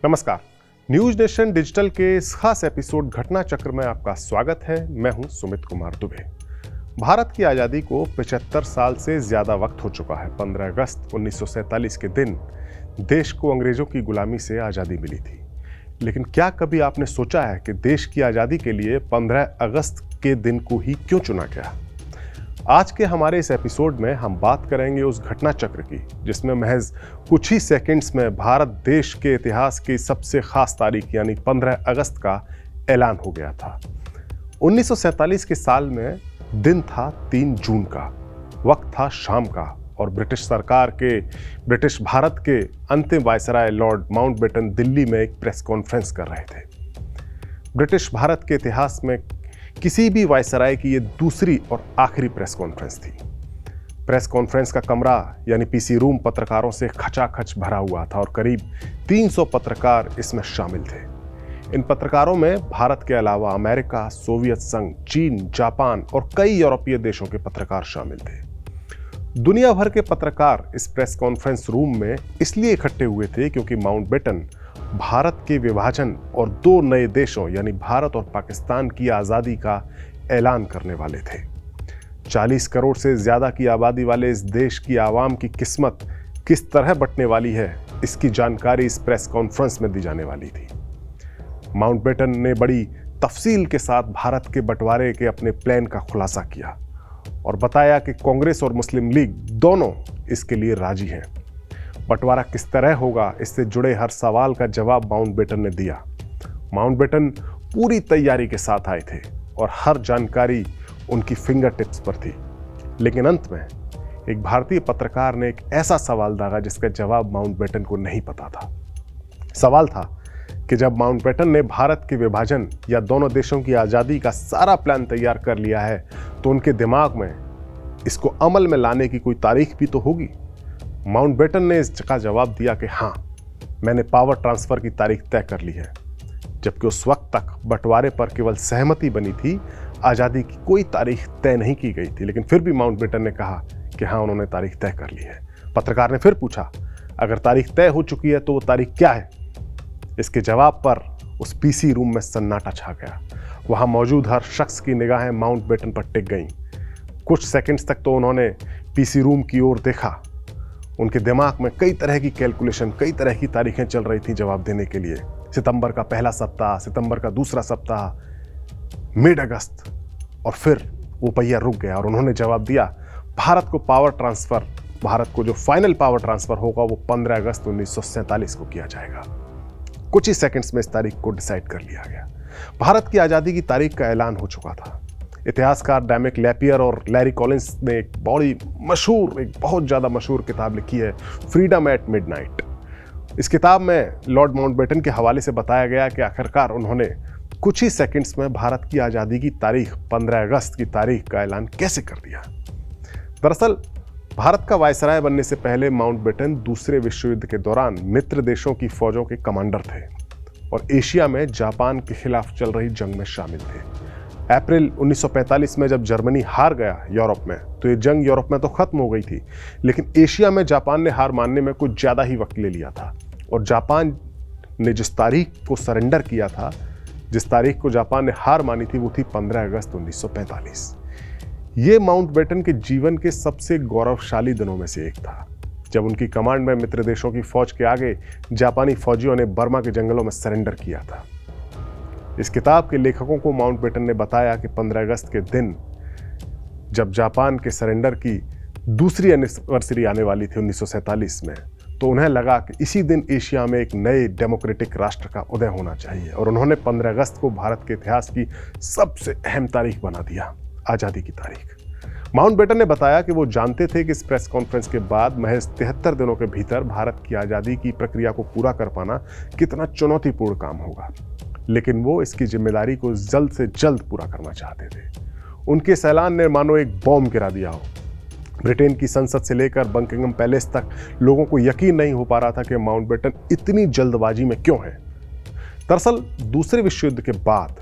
नमस्कार। News nation digital के इस खास एपिसोड घटना चक्र में आपका स्वागत है। मैं हूं सुमित कुमार दुबे। भारत की आज़ादी को 75 साल से ज़्यादा वक्त हो चुका है। 15 अगस्त 1947 के दिन देश को अंग्रेज़ों की गुलामी से आज़ादी मिली थी। लेकिन क्या कभी आपने सोचा है कि देश की आज़ादी के लिए 15 अगस्त के दिन को ही क्यों चुना गया? आज के हमारे इस एपिसोड में हम बात करेंगे उस घटना चक्र की जिसमें महज कुछ ही सेकंड्स में भारत देश के इतिहास की सबसे खास तारीख यानी 15 अगस्त का ऐलान हो गया था। 1947 के साल में दिन था 3 जून का, वक्त था शाम का और ब्रिटिश भारत के अंतिम वायसराय लॉर्ड माउंटबेटन दिल्ली में एक प्रेस कॉन्फ्रेंस कर रहे थे। ब्रिटिश भारत के इतिहास में किसी भी वायसराय की ये दूसरी और आखिरी प्रेस कॉन्फ्रेंस थी। प्रेस कॉन्फ्रेंस का कमरा यानी पीसी रूम पत्रकारों से खचाखच भरा हुआ था और करीब 300 पत्रकार इसमें शामिल थे। इन पत्रकारों में भारत के अलावा अमेरिका, सोवियत संघ, चीन, जापान और कई यूरोपीय देशों के पत्रकार शामिल थे। दुनिया भर के पत्रकार इस प्रेस कॉन्फ्रेंस रूम में इसलिए इकट्ठे हुए थे क्योंकि माउंटबेटन भारत के विभाजन और 2 नए देशों यानी भारत और पाकिस्तान की आज़ादी का ऐलान करने वाले थे। 40 करोड़ से ज़्यादा की आबादी वाले इस देश की आवाम की किस्मत किस तरह बंटने वाली है, इसकी जानकारी इस प्रेस कॉन्फ्रेंस में दी जाने वाली थी। माउंटबेटन ने बड़ी तफसील के साथ भारत के बंटवारे के अपने प्लान का खुलासा किया और बताया कि कांग्रेस और मुस्लिम लीग दोनों इसके लिए राजी हैं। बंटवारा किस तरह होगा, इससे जुड़े हर सवाल का जवाब माउंटबेटन ने दिया। माउंटबेटन पूरी तैयारी के साथ आए थे और हर जानकारी उनकी फिंगर टिप्स पर थी। लेकिन अंत में एक भारतीय पत्रकार ने एक ऐसा सवाल दागा जिसका जवाब माउंटबेटन को नहीं पता था। सवाल था कि जब माउंटबेटन ने भारत के विभाजन या दोनों देशों की आज़ादी का सारा प्लान तैयार कर लिया है तो उनके दिमाग में इसको अमल में लाने की कोई तारीख भी तो होगी। माउंटबेटन ने इसका जवाब दिया कि हाँ, मैंने पावर ट्रांसफर की तारीख तय कर ली है। जबकि उस वक्त तक बंटवारे पर केवल सहमति बनी थी, आज़ादी की कोई तारीख तय नहीं की गई थी। लेकिन फिर भी माउंटबेटन ने कहा कि हाँ, उन्होंने तारीख तय कर ली है। पत्रकार ने फिर पूछा, अगर तारीख तय हो चुकी है तो वो तारीख क्या है? इसके जवाब पर उस पीसी रूम में सन्नाटा छा गया। वहां मौजूद हर शख्स की निगाहें माउंटबेटन पर टिक गईं। कुछ सेकंड्स तक तो उन्होंने पीसी रूम की ओर देखा। उनके दिमाग में कई तरह की कैलकुलेशन, कई तरह की तारीखें चल रही थी जवाब देने के लिए। सितंबर का पहला सप्ताह, सितंबर का दूसरा सप्ताह, मिड अगस्त। और फिर वो पहिया रुक गया और उन्होंने जवाब दिया, भारत को जो फाइनल पावर ट्रांसफर होगा वो 15 अगस्त 1947 को किया जाएगा। कुछ ही सेकंड्स में इस तारीख को डिसाइड कर लिया गया। भारत की आज़ादी की तारीख का ऐलान हो चुका था। इतिहासकार डैमिक लैपियर और लैरी कॉलिंस ने एक बहुत ज़्यादा मशहूर किताब लिखी है, फ्रीडम एट मिडनाइट। इस किताब में लॉर्ड माउंटबेटन के हवाले से बताया गया कि आखिरकार उन्होंने कुछ ही सेकंड्स में भारत की आज़ादी की तारीख 15 अगस्त की तारीख का ऐलान कैसे कर दिया। दरअसल भारत का वायसराय बनने से पहले माउंटबेटन दूसरे विश्व युद्ध के दौरान मित्र देशों की फौजों के कमांडर थे और एशिया में जापान के खिलाफ चल रही जंग में शामिल थे। अप्रैल 1945 में जब जर्मनी हार गया यूरोप में तो ये जंग यूरोप में तो खत्म हो गई थी, लेकिन एशिया में जापान ने हार मानने में कुछ ज़्यादा ही वक्त ले लिया था और जापान ने जिस तारीख को सरेंडर किया था, जिस तारीख को जापान ने हार मानी थी, वो थी 15 अगस्त 1945। ये माउंटबेटन के जीवन के सबसे गौरवशाली दिनों में से एक था, जब उनकी कमांड में मित्र देशों की फौज के आगे जापानी फौजियों ने बर्मा के जंगलों में सरेंडर किया था। इस किताब के लेखकों को माउंटबेटन ने बताया कि 15 अगस्त के दिन जब जापान के सरेंडर की दूसरी एनिवर्सरी आने वाली थी 1947 में, तो उन्हें लगा कि इसी दिन एशिया में एक नए डेमोक्रेटिक राष्ट्र का उदय होना चाहिए और उन्होंने 15 अगस्त को भारत के इतिहास की सबसे अहम तारीख बना दिया, आज़ादी की तारीख। माउंटबेटन ने बताया कि वो जानते थे कि इस प्रेस कॉन्फ्रेंस के बाद महज 73 दिनों के भीतर भारत की आज़ादी की प्रक्रिया को पूरा कर पाना कितना चुनौतीपूर्ण काम होगा, लेकिन वो इसकी जिम्मेदारी को जल्द से जल्द पूरा करना चाहते थे। उनके इस ऐलान ने मानो एक बॉम्ब गिरा दिया हो। ब्रिटेन की संसद से लेकर बकिंघम पैलेस तक लोगों को यकीन नहीं हो पा रहा था कि माउंटबेटन इतनी जल्दबाजी में क्यों है। दरअसल दूसरे विश्व युद्ध के बाद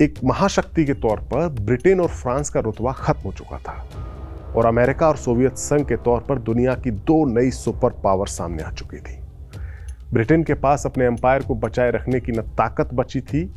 एक महाशक्ति के तौर पर ब्रिटेन और फ्रांस का रुतबा खत्म हो चुका था और अमेरिका और सोवियत संघ के तौर पर दुनिया की 2 नई सुपर पावर सामने आ चुकी थी। ब्रिटेन के पास अपने एम्पायर को बचाए रखने की न ताकत बची थी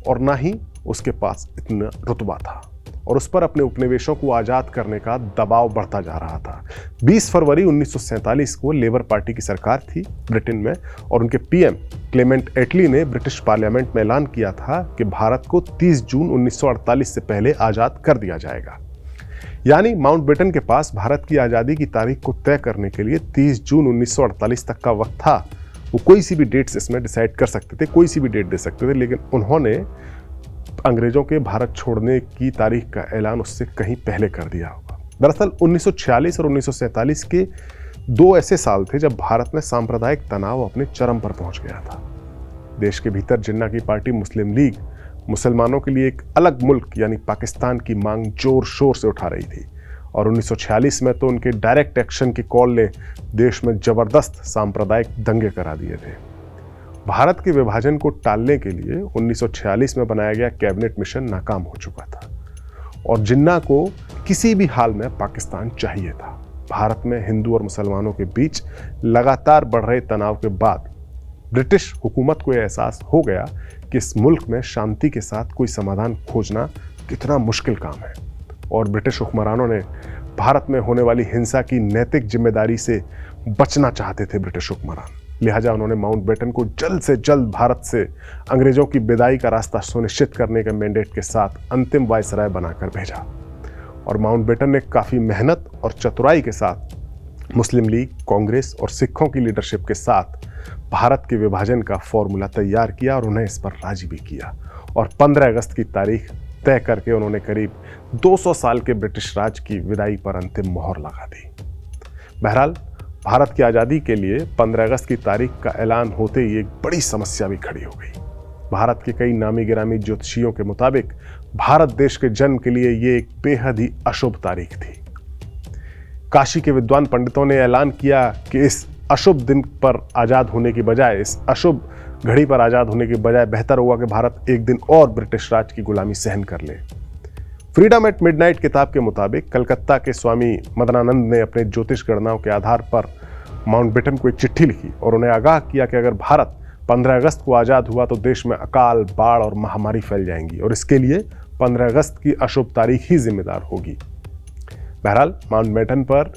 और ना ही उसके पास इतना रुतबा था, और उस पर अपने उपनिवेशों को आज़ाद करने का दबाव बढ़ता जा रहा था। 20 फरवरी 1947 को लेबर पार्टी की सरकार थी ब्रिटेन में, और उनके पीएम क्लेमेंट एटली ने ब्रिटिश पार्लियामेंट में ऐलान किया था कि भारत को 30 जून 1948 से पहले आज़ाद कर दिया जाएगा। यानी माउंटबेटन के पास भारत की आज़ादी की तारीख को तय करने के लिए 30 जून 1948 तक का वक्त था। वो कोई सी भी डेट्स इसमें डिसाइड कर सकते थे, कोई सी भी डेट दे सकते थे, लेकिन उन्होंने अंग्रेजों के भारत छोड़ने की तारीख का ऐलान उससे कहीं पहले कर दिया होगा। दरअसल 1946 और 1947 के 2 ऐसे साल थे जब भारत में सांप्रदायिक तनाव अपने चरम पर पहुंच गया था। देश के भीतर जिन्ना की पार्टी मुस्लिम लीग मुसलमानों के लिए एक अलग मुल्क यानी पाकिस्तान की मांग जोर शोर से उठा रही थी, और 1946 में तो उनके डायरेक्ट एक्शन की कॉल ने देश में जबरदस्त सांप्रदायिक दंगे करा दिए थे। भारत के विभाजन को टालने के लिए 1946 में बनाया गया कैबिनेट मिशन नाकाम हो चुका था, और जिन्ना को किसी भी हाल में पाकिस्तान चाहिए था। भारत में हिंदू और मुसलमानों के बीच लगातार बढ़ रहे तनाव के बाद ब्रिटिश हुकूमत को यह एहसास हो गया कि इस मुल्क में शांति के साथ कोई समाधान खोजना कितना मुश्किल काम है, और ब्रिटिश हुक्मरानों ने भारत में होने वाली हिंसा की नैतिक जिम्मेदारी से बचना चाहते थे ब्रिटिश हुक्मरान। लिहाजा उन्होंने माउंटबेटन को जल्द से जल्द भारत से अंग्रेजों की विदाई का रास्ता सुनिश्चित करने के मैंडेट के साथ अंतिम वायसराय बनाकर भेजा, और माउंटबेटन ने काफ़ी मेहनत और चतुराई के साथ मुस्लिम लीग, कांग्रेस और सिखों की लीडरशिप के साथ भारत के विभाजन का फॉर्मूला तैयार किया और उन्हें इस पर राजी भी किया, और 15 अगस्त की तारीख तय करके उन्होंने करीब 200 साल के ब्रिटिश राज की विदाई पर अंतिम मोहर लगा दी। बहरहाल भारत की आज़ादी के लिए 15 अगस्त की तारीख का ऐलान होते ही एक बड़ी समस्या भी खड़ी हो गई। भारत के कई नामी गिरामी ज्योतिषियों के मुताबिक भारत देश के जन्म के लिए ये एक बेहद ही अशुभ तारीख थी। काशी के विद्वान पंडितों ने ऐलान किया कि इस अशुभ दिन पर आज़ाद होने की बजाय, इस अशुभ घड़ी पर आज़ाद होने की बजाय बेहतर होगा कि भारत एक दिन और ब्रिटिश राज की गुलामी सहन कर ले। फ्रीडम एट मिडनाइट किताब के मुताबिक कलकत्ता के स्वामी मदनानंद ने अपने ज्योतिष गणनाओं के आधार पर माउंटबेटन को एक चिट्ठी लिखी और उन्हें आगाह किया कि अगर भारत 15 अगस्त को आज़ाद हुआ तो देश में अकाल, बाढ़ और महामारी फैल जाएंगी, और इसके लिए 15 अगस्त की अशुभ तारीख ही जिम्मेदार होगी। बहरहाल माउंटबेटन पर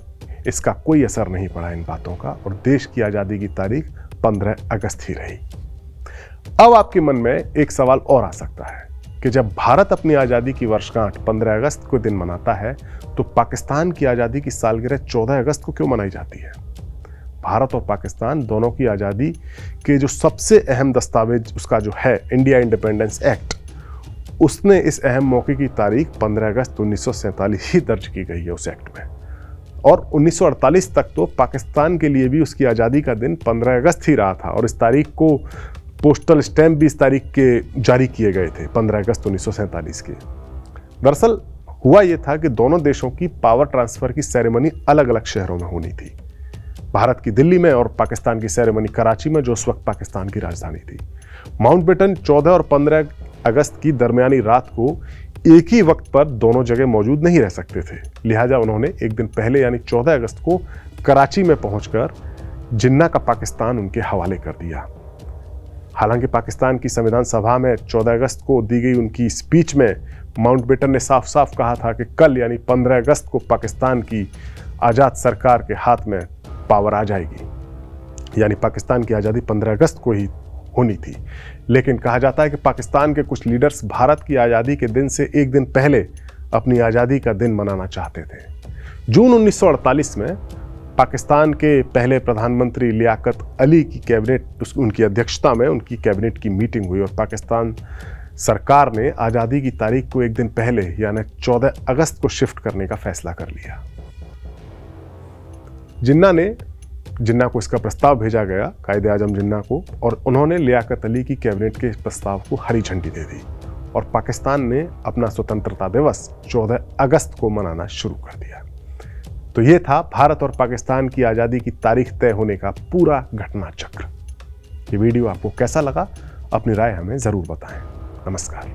इसका कोई असर नहीं पड़ा इन बातों का, और देश की आज़ादी की तारीख 15 अगस्त ही रही। अब आपके मन में एक सवाल और आ सकता है कि जब भारत अपनी आज़ादी की वर्षगांठ 15 अगस्त को दिन मनाता है तो पाकिस्तान की आज़ादी की सालगिरह 14 अगस्त को क्यों मनाई जाती है? भारत और पाकिस्तान दोनों की आज़ादी के जो सबसे अहम दस्तावेज उसका जो है इंडिया इंडिपेंडेंस एक्ट, उसने इस अहम मौके की तारीख 15 अगस्त 1947 ही दर्ज की गई है उस एक्ट में, और 1948 तक तो पाकिस्तान के लिए भी उसकी आज़ादी का दिन 15 अगस्त ही रहा था, और इस तारीख को पोस्टल स्टैंप भी इस तारीख के जारी किए गए थे 15 अगस्त 1947 के। दरअसल हुआ यह था कि दोनों देशों की पावर ट्रांसफर की सेरेमनी अलग अलग शहरों में होनी थी, भारत की दिल्ली में और पाकिस्तान की सेरेमनी कराची में, जो उस वक्त पाकिस्तान की राजधानी थी। माउंटबेटन 14 और 15 अगस्त की दरमियानी रात को एक ही वक्त पर दोनों जगह मौजूद नहीं रह सकते थे, लिहाजा उन्होंने एक दिन पहले यानी 14 अगस्त को कराची में पहुंचकर जिन्ना का पाकिस्तान उनके हवाले कर दिया। हालांकि पाकिस्तान की संविधान सभा में 14 अगस्त को दी गई उनकी स्पीच में माउंटबेटन ने साफ साफ कहा था कि कल यानी 15 अगस्त को पाकिस्तान की आज़ाद सरकार के हाथ में पावर आ जाएगी, यानी पाकिस्तान की आज़ादी 15 अगस्त को ही होनी थी। लेकिन कहा जाता है कि पाकिस्तान के कुछ लीडर्स भारत की आज़ादी के दिन से एक दिन पहले अपनी आज़ादी का दिन मनाना चाहते थे। जून 1948 में पाकिस्तान के पहले प्रधानमंत्री लियाकत अली की कैबिनेट, उनकी अध्यक्षता में उनकी कैबिनेट की मीटिंग हुई और पाकिस्तान सरकार ने आज़ादी की तारीख को एक दिन पहले यानी 14 अगस्त को शिफ्ट करने का फैसला कर लिया। जिन्ना को इसका प्रस्ताव भेजा गया, कायदे आजम जिन्ना को, और उन्होंने लियाकत अली की कैबिनेट के प्रस्ताव को हरी झंडी दे दी और पाकिस्तान ने अपना स्वतंत्रता दिवस 14 अगस्त को मनाना शुरू कर दिया। तो ये था भारत और पाकिस्तान की आज़ादी की तारीख तय होने का पूरा घटना चक्र। ये वीडियो आपको कैसा लगा? अपनी राय हमें ज़रूर बताएं। नमस्कार।